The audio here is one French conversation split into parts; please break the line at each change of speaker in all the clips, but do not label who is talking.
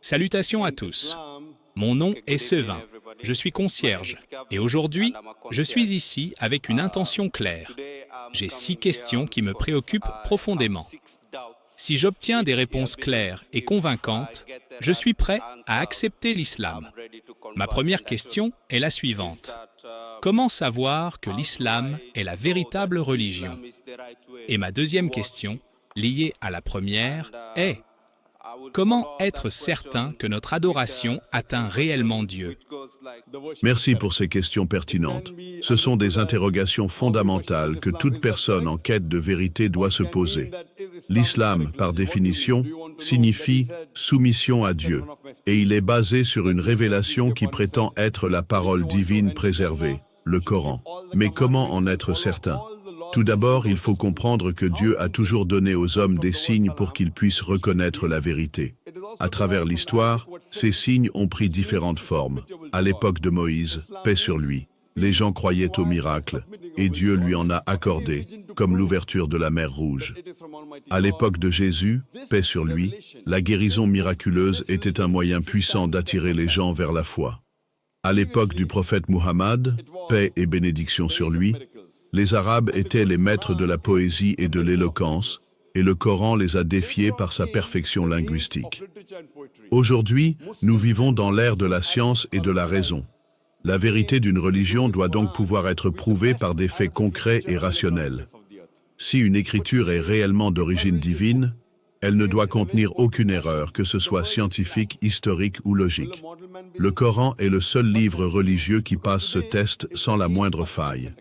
Salutations à tous. Mon nom est Sevin. Je suis concierge. Et aujourd'hui, je suis ici avec une intention claire. J'ai 6 questions qui me préoccupent profondément. Si j'obtiens des réponses claires et convaincantes, je suis prêt à accepter l'islam. Ma première question est la suivante. Comment savoir que l'islam est la véritable religion? Et ma deuxième question, liée à la première, est comment être certain que notre adoration atteint réellement Dieu?
Merci pour ces questions pertinentes. Ce sont des interrogations fondamentales que toute personne en quête de vérité doit se poser. L'islam, par définition, signifie soumission à Dieu, et il est basé sur une révélation qui prétend être la parole divine préservée, le Coran. Mais comment en être certain? Tout d'abord, il faut comprendre que Dieu a toujours donné aux hommes des signes pour qu'ils puissent reconnaître la vérité. À travers l'histoire, ces signes ont pris différentes formes. À l'époque de Moïse, paix sur lui, les gens croyaient aux miracles, et Dieu lui en a accordé, comme l'ouverture de la mer Rouge. À l'époque de Jésus, paix sur lui, la guérison miraculeuse était un moyen puissant d'attirer les gens vers la foi. À l'époque du prophète Muhammad, paix et bénédiction sur lui, les Arabes étaient les maîtres de la poésie et de l'éloquence, et le Coran les a défiés par sa perfection linguistique. Aujourd'hui, nous vivons dans l'ère de la science et de la raison. La vérité d'une religion doit donc pouvoir être prouvée par des faits concrets et rationnels. Si une écriture est réellement d'origine divine, elle ne doit contenir aucune erreur, que ce soit scientifique, historique ou logique. Le Coran est le seul livre religieux qui passe ce test sans la moindre faille.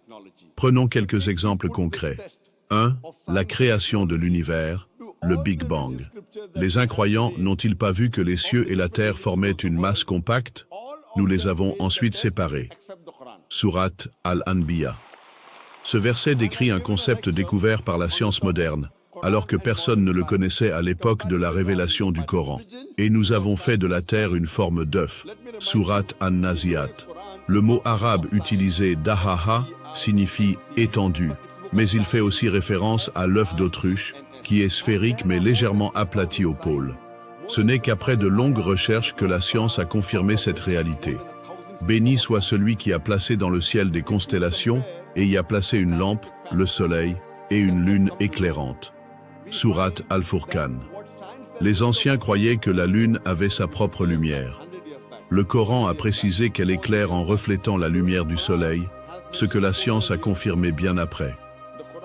Prenons quelques exemples concrets. 1. La création de l'univers, le Big Bang. Les incroyants n'ont-ils pas vu que les cieux et la terre formaient une masse compacte? Nous les avons ensuite séparés. Sourate Al-Anbiya. Ce verset décrit un concept découvert par la science moderne, alors que personne ne le connaissait à l'époque de la révélation du Coran. Et nous avons fait de la terre une forme d'œuf. Sourate An-Naziat. Le mot arabe utilisé dahaha signifie étendu, mais il fait aussi référence à l'œuf d'autruche, qui est sphérique mais légèrement aplati au pôle. Ce n'est qu'après de longues recherches que la science a confirmé cette réalité. Béni soit celui qui a placé dans le ciel des constellations et y a placé une lampe, le soleil, et une lune éclairante. Sourate Al-Furqan. Les anciens croyaient que la lune avait sa propre lumière. Le Coran a précisé qu'elle éclaire en reflétant la lumière du soleil, ce que la science a confirmé bien après.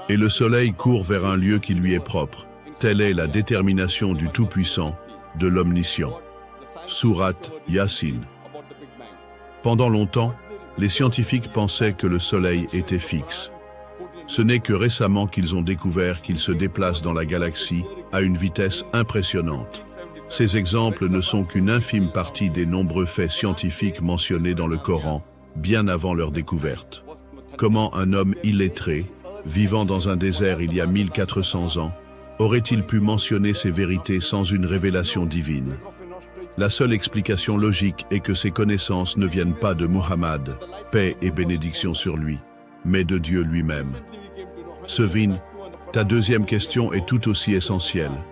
Et le soleil court vers un lieu qui lui est propre. Telle est la détermination du Tout-Puissant, de l'Omniscient. Sourate Yasin. Pendant longtemps, les scientifiques pensaient que le soleil était fixe. Ce n'est que récemment qu'ils ont découvert qu'il se déplace dans la galaxie à une vitesse impressionnante. Ces exemples ne sont qu'une infime partie des nombreux faits scientifiques mentionnés dans le Coran, bien avant leur découverte. Comment un homme illettré, vivant dans un désert il y a 1400 ans, aurait-il pu mentionner ces vérités sans une révélation divine? La seule explication logique est que ces connaissances ne viennent pas de Muhammad, paix et bénédiction sur lui, mais de Dieu lui-même. Sevin, ta deuxième question est tout aussi essentielle.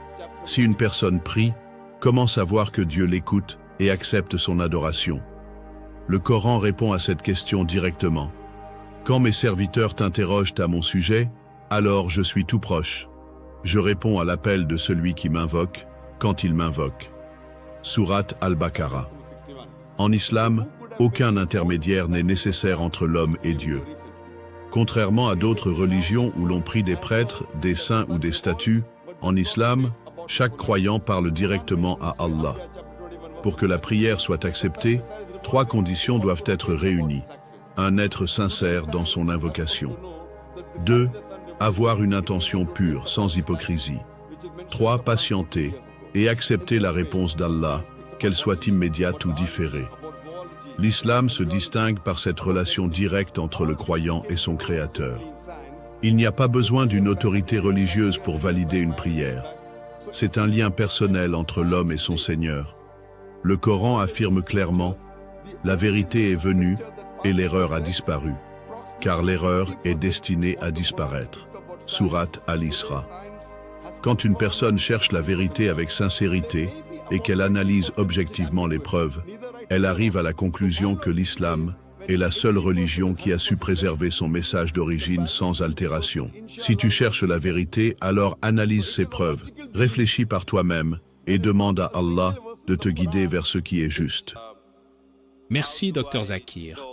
Si une personne prie, comment savoir que Dieu l'écoute et accepte son adoration? Le Coran répond à cette question directement. Quand mes serviteurs t'interrogent à mon sujet, alors je suis tout proche. Je réponds à l'appel de celui qui m'invoque, quand il m'invoque. Sourate Al-Baqarah. En islam, aucun intermédiaire n'est nécessaire entre l'homme et Dieu. Contrairement à d'autres religions où l'on prie des prêtres, des saints ou des statues, en islam, chaque croyant parle directement à Allah. Pour que la prière soit acceptée, 3 conditions doivent être réunies. Un être sincère dans son invocation. 2. Avoir une intention pure, sans hypocrisie. 3. Patienter et accepter la réponse d'Allah, qu'elle soit immédiate ou différée. L'islam se distingue par cette relation directe entre le croyant et son Créateur. Il n'y a pas besoin d'une autorité religieuse pour valider une prière. C'est un lien personnel entre l'homme et son Seigneur. Le Coran affirme clairement « La vérité est venue et l'erreur a disparu, car l'erreur est destinée à disparaître. » Sourate Al-Isra. Quand une personne cherche la vérité avec sincérité, et qu'elle analyse objectivement les preuves, elle arrive à la conclusion que l'islam est la seule religion qui a su préserver son message d'origine sans altération. Si tu cherches la vérité, alors analyse ces preuves, réfléchis par toi-même et demande à Allah de te guider vers ce qui est juste.
Merci, Dr Zakir.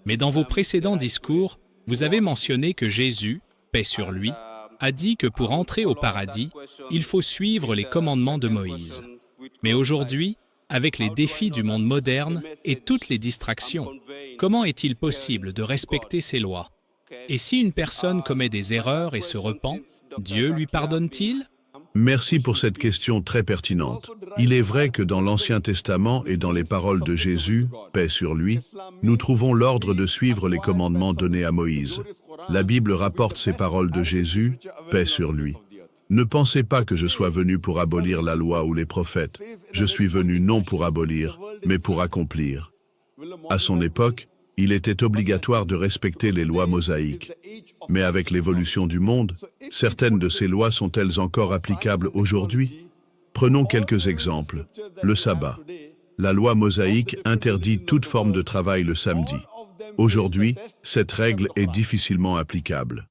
Mais dans vos précédents discours, vous avez mentionné que Jésus, paix sur lui, a dit que pour entrer au paradis, il faut suivre les commandements de Moïse. Mais aujourd'hui, avec les défis du monde moderne et toutes les distractions, comment est-il possible de respecter ces lois? Et si une personne commet des erreurs et se repent, Dieu lui pardonne-t-il?
Merci pour cette question très pertinente. Il est vrai que dans l'Ancien Testament et dans les paroles de Jésus, paix sur lui, nous trouvons l'ordre de suivre les commandements donnés à Moïse. La Bible rapporte ces paroles de Jésus, paix sur lui. Ne pensez pas que je sois venu pour abolir la loi ou les prophètes. Je suis venu non pour abolir, mais pour accomplir. À son époque, il était obligatoire de respecter les lois mosaïques. Mais avec l'évolution du monde, certaines de ces lois sont-elles encore applicables aujourd'hui? Prenons quelques exemples. Le sabbat. La loi mosaïque interdit toute forme de travail le samedi. Aujourd'hui, cette règle est difficilement applicable.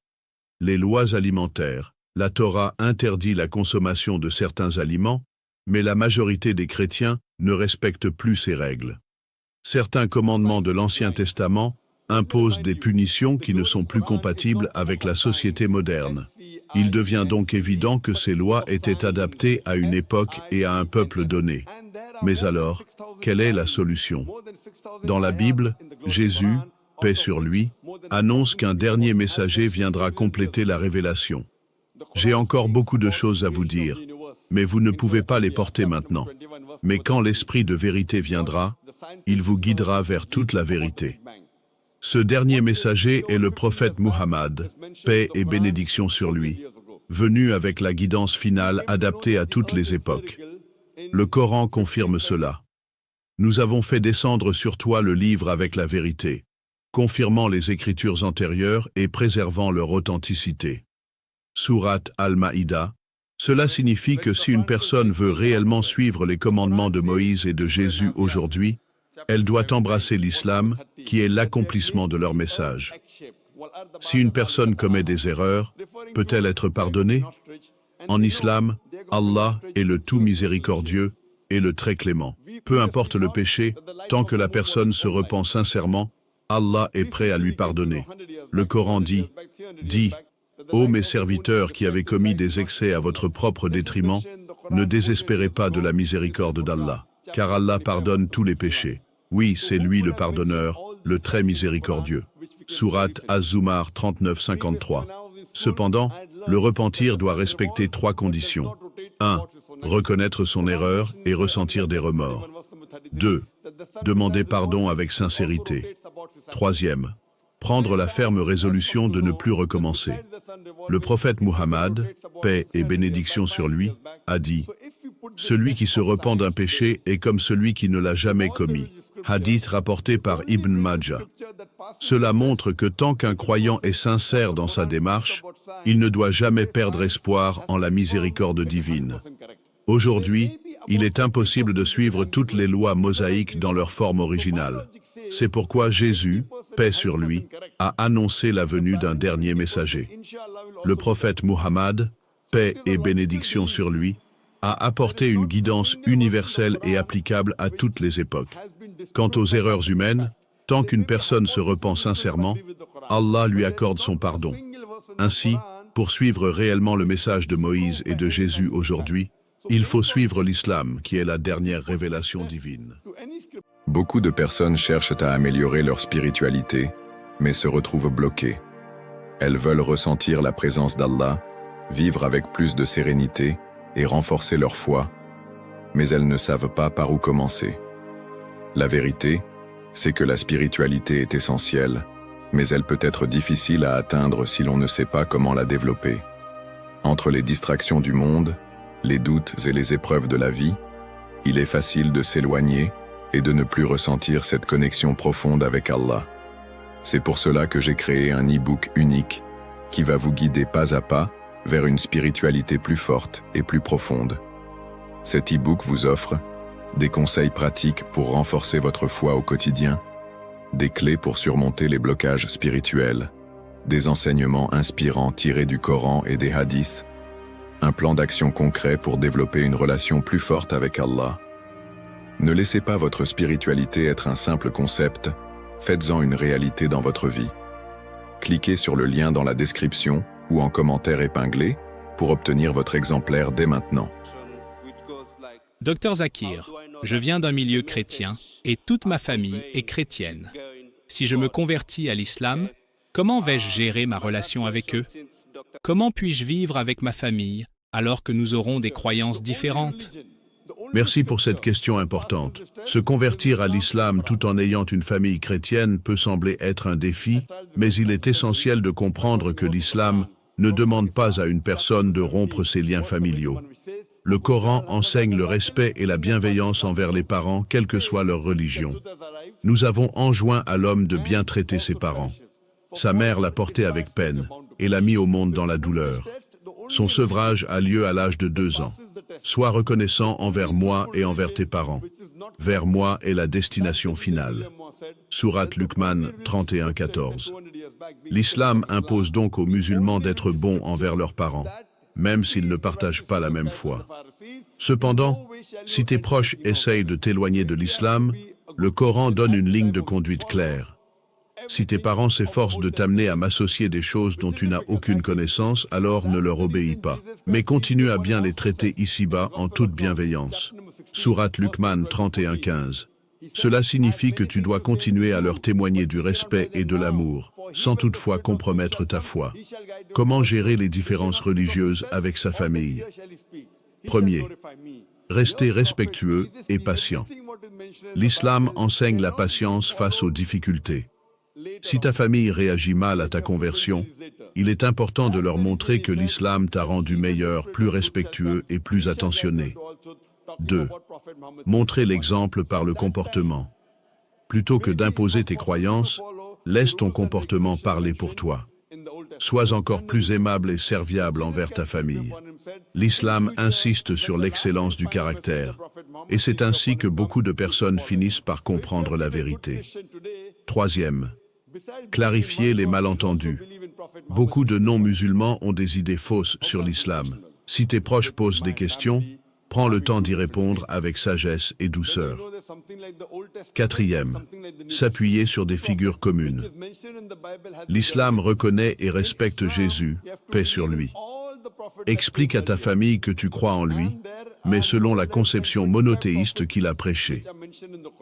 Les lois alimentaires. La Torah interdit la consommation de certains aliments, mais la majorité des chrétiens ne respectent plus ces règles. Certains commandements de l'Ancien Testament imposent des punitions qui ne sont plus compatibles avec la société moderne. Il devient donc évident que ces lois étaient adaptées à une époque et à un peuple donné. Mais alors, quelle est la solution? Dans la Bible, Jésus, paix sur lui, annonce qu'un dernier messager viendra compléter la révélation. J'ai encore beaucoup de choses à vous dire, mais vous ne pouvez pas les porter maintenant. Mais quand l'Esprit de vérité viendra, il vous guidera vers toute la vérité. Ce dernier messager est le prophète Muhammad, paix et bénédiction sur lui, venu avec la guidance finale adaptée à toutes les époques. Le Coran confirme cela. Nous avons fait descendre sur toi le livre avec la vérité, confirmant les écritures antérieures et préservant leur authenticité. Sourate Al-Maïda. Cela signifie que si une personne veut réellement suivre les commandements de Moïse et de Jésus aujourd'hui, elle doit embrasser l'islam, qui est l'accomplissement de leur message. Si une personne commet des erreurs, peut-elle être pardonnée? En islam, Allah est le tout miséricordieux et le très clément. Peu importe le péché, tant que la personne se repent sincèrement, Allah est prêt à lui pardonner. Le Coran dit, « Ô mes serviteurs qui avez commis des excès à votre propre détriment, ne désespérez pas de la miséricorde d'Allah, car Allah pardonne tous les péchés. Oui, c'est lui le pardonneur, le très miséricordieux. » Sourate Az-Zumar 39-53. Cependant, le repentir doit respecter 3 conditions. 1. Reconnaître son erreur et ressentir des remords. 2. Demander pardon avec sincérité. 3e. Prendre la ferme résolution de ne plus recommencer. Le prophète Muhammad, paix et bénédiction sur lui, a dit « Celui qui se repent d'un péché est comme celui qui ne l'a jamais commis. » Hadith rapporté par Ibn Majah. Cela montre que tant qu'un croyant est sincère dans sa démarche, il ne doit jamais perdre espoir en la miséricorde divine. Aujourd'hui, il est impossible de suivre toutes les lois mosaïques dans leur forme originale. C'est pourquoi Jésus, paix sur lui, a annoncé la venue d'un dernier messager. Le prophète Muhammad, paix et bénédiction sur lui, a apporté une guidance universelle et applicable à toutes les époques. Quant aux erreurs humaines, tant qu'une personne se repent sincèrement, Allah lui accorde son pardon. Ainsi, pour suivre réellement le message de Moïse et de Jésus aujourd'hui, il faut suivre l'islam, qui est la dernière révélation divine.
Beaucoup de personnes cherchent à améliorer leur spiritualité, mais se retrouvent bloquées. Elles veulent ressentir la présence d'Allah, vivre avec plus de sérénité et renforcer leur foi, mais elles ne savent pas par où commencer. La vérité, c'est que la spiritualité est essentielle, mais elle peut être difficile à atteindre si l'on ne sait pas comment la développer. Entre les distractions du monde, les doutes et les épreuves de la vie, il est facile de s'éloigner et de ne plus ressentir cette connexion profonde avec Allah. C'est pour cela que j'ai créé un e-book unique qui va vous guider pas à pas vers une spiritualité plus forte et plus profonde. Cet e-book vous offre des conseils pratiques pour renforcer votre foi au quotidien, des clés pour surmonter les blocages spirituels, des enseignements inspirants tirés du Coran et des hadiths, un plan d'action concret pour développer une relation plus forte avec Allah. Ne laissez pas votre spiritualité être un simple concept, faites-en une réalité dans votre vie. Cliquez sur le lien dans la description ou en commentaire épinglé pour obtenir votre exemplaire dès maintenant.
Docteur Zakir, je viens d'un milieu chrétien et toute ma famille est chrétienne. Si je me convertis à l'islam, comment vais-je gérer ma relation avec eux? Comment puis-je vivre avec ma famille alors que nous aurons des croyances différentes?
Merci pour cette question importante. Se convertir à l'islam tout en ayant une famille chrétienne peut sembler être un défi, mais il est essentiel de comprendre que l'islam ne demande pas à une personne de rompre ses liens familiaux. Le Coran enseigne le respect et la bienveillance envers les parents, quelle que soit leur religion. Nous avons enjoint à l'homme de bien traiter ses parents. Sa mère l'a porté avec peine et l'a mis au monde dans la douleur. Son sevrage a lieu à l'âge de 2 ans. Sois reconnaissant envers moi et envers tes parents. Vers moi est la destination finale. Sourate Luqman 31-14. L'islam impose donc aux musulmans d'être bons envers leurs parents, même s'ils ne partagent pas la même foi. Cependant, si tes proches essayent de t'éloigner de l'islam, le Coran donne une ligne de conduite claire. Si tes parents s'efforcent de t'amener à m'associer des choses dont tu n'as aucune connaissance, alors ne leur obéis pas. Mais continue à bien les traiter ici-bas en toute bienveillance. Sourate Luqman 31-15. Cela signifie que tu dois continuer à leur témoigner du respect et de l'amour, sans toutefois compromettre ta foi. Comment gérer les différences religieuses avec sa famille? Premier, rester respectueux et patient. L'islam enseigne la patience face aux difficultés. Si ta famille réagit mal à ta conversion, il est important de leur montrer que l'islam t'a rendu meilleur, plus respectueux et plus attentionné. 2. Montrer l'exemple par le comportement. Plutôt que d'imposer tes croyances, laisse ton comportement parler pour toi. Sois encore plus aimable et serviable envers ta famille. L'islam insiste sur l'excellence du caractère, et c'est ainsi que beaucoup de personnes finissent par comprendre la vérité. Troisième, clarifier les malentendus. Beaucoup de non-musulmans ont des idées fausses sur l'islam. Si tes proches posent des questions, prends le temps d'y répondre avec sagesse et douceur. Quatrième, s'appuyer sur des figures communes. L'islam reconnaît et respecte Jésus, paix sur lui. Explique à ta famille que tu crois en lui, mais selon la conception monothéiste qu'il a prêchée.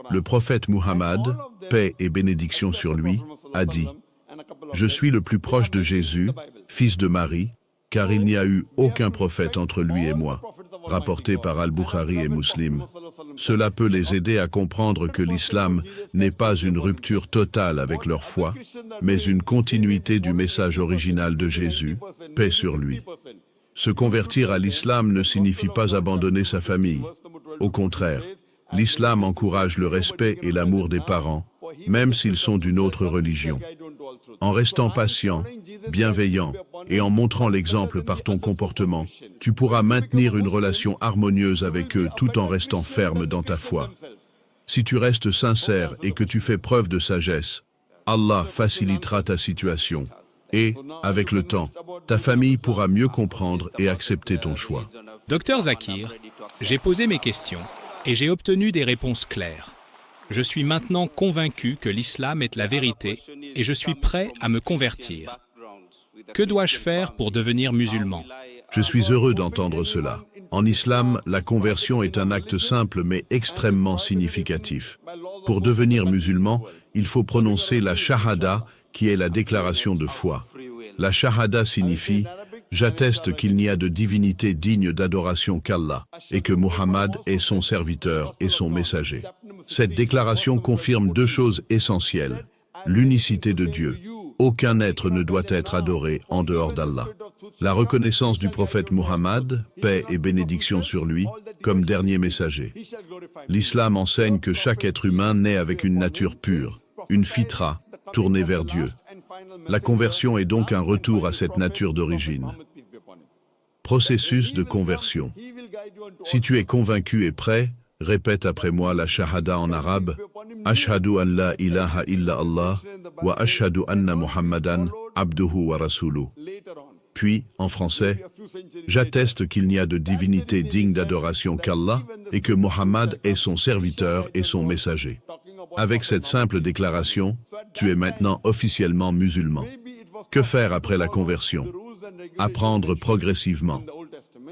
Le prophète Muhammad, paix et bénédiction sur lui, a dit « Je suis le plus proche de Jésus, fils de Marie, car il n'y a eu aucun prophète entre lui et moi. » Rapporté par Al-Bukhari et Muslim. Cela peut les aider à comprendre que l'islam n'est pas une rupture totale avec leur foi, mais une continuité du message original de Jésus, paix sur lui. Se convertir à l'islam ne signifie pas abandonner sa famille. Au contraire, l'islam encourage le respect et l'amour des parents, même s'ils sont d'une autre religion. En restant patient, bienveillant et en montrant l'exemple par ton comportement, tu pourras maintenir une relation harmonieuse avec eux tout en restant ferme dans ta foi. Si tu restes sincère et que tu fais preuve de sagesse, Allah facilitera ta situation et, avec le temps, ta famille pourra mieux comprendre et accepter ton choix.
Docteur Zakir, j'ai posé mes questions et j'ai obtenu des réponses claires. Je suis maintenant convaincu que l'islam est la vérité et je suis prêt à me convertir. Que dois-je faire pour devenir musulman?
Je suis heureux d'entendre cela. En islam, la conversion est un acte simple mais extrêmement significatif. Pour devenir musulman, il faut prononcer la shahada, qui est la déclaration de foi. La shahada signifie « J'atteste qu'il n'y a de divinité digne d'adoration qu'Allah et que Muhammad est son serviteur et son messager ». Cette déclaration confirme 2 choses essentielles. L'unicité de Dieu. Aucun être ne doit être adoré en dehors d'Allah. La reconnaissance du prophète Muhammad, paix et bénédiction sur lui, comme dernier messager. L'islam enseigne que chaque être humain naît avec une nature pure, une fitra, tournée vers Dieu. La conversion est donc un retour à cette nature d'origine. Processus de conversion. Si tu es convaincu et prêt, répète après moi la shahada en arabe. Ashhadu an la ilaha illa Allah wa ashhadu anna Muhammadan abduhu wa rasuluh. Puis, en français, j'atteste qu'il n'y a de divinité digne d'adoration qu'Allah et que Muhammad est son serviteur et son messager. Avec cette simple déclaration, tu es maintenant officiellement musulman. Que faire après la conversion? Apprendre progressivement.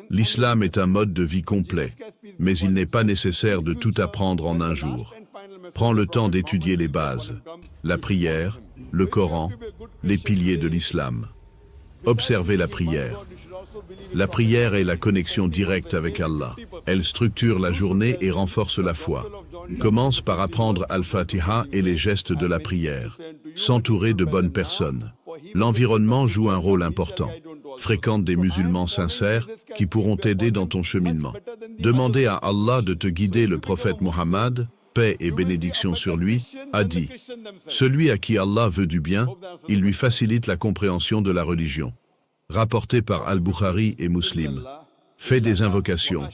L'islam est un mode de vie complet, mais il n'est pas nécessaire de tout apprendre en un jour. Prends le temps d'étudier les bases, la prière, le Coran, les piliers de l'islam. Observez la prière. La prière est la connexion directe avec Allah. Elle structure la journée et renforce la foi. Commence par apprendre Al-Fatiha et les gestes de la prière. S'entourer de bonnes personnes. L'environnement joue un rôle important. Fréquente des musulmans sincères qui pourront t'aider dans ton cheminement. Demandez à Allah de te guider. Le prophète Muhammad, paix et bénédiction sur lui, a dit « Celui à qui Allah veut du bien, il lui facilite la compréhension de la religion. » Rapporté par Al-Bukhari et Muslim. Fais des invocations.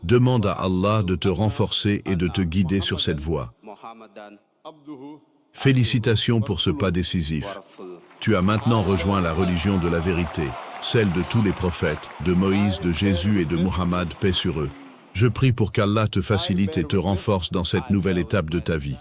Demande à Allah de te renforcer et de te guider sur cette voie. Félicitations pour ce pas décisif. Tu as maintenant rejoint la religion de la vérité, celle de tous les prophètes, de Moïse, de Jésus et de Muhammad, paix sur eux. Je prie pour qu'Allah te facilite et te renforce dans cette nouvelle étape de ta vie.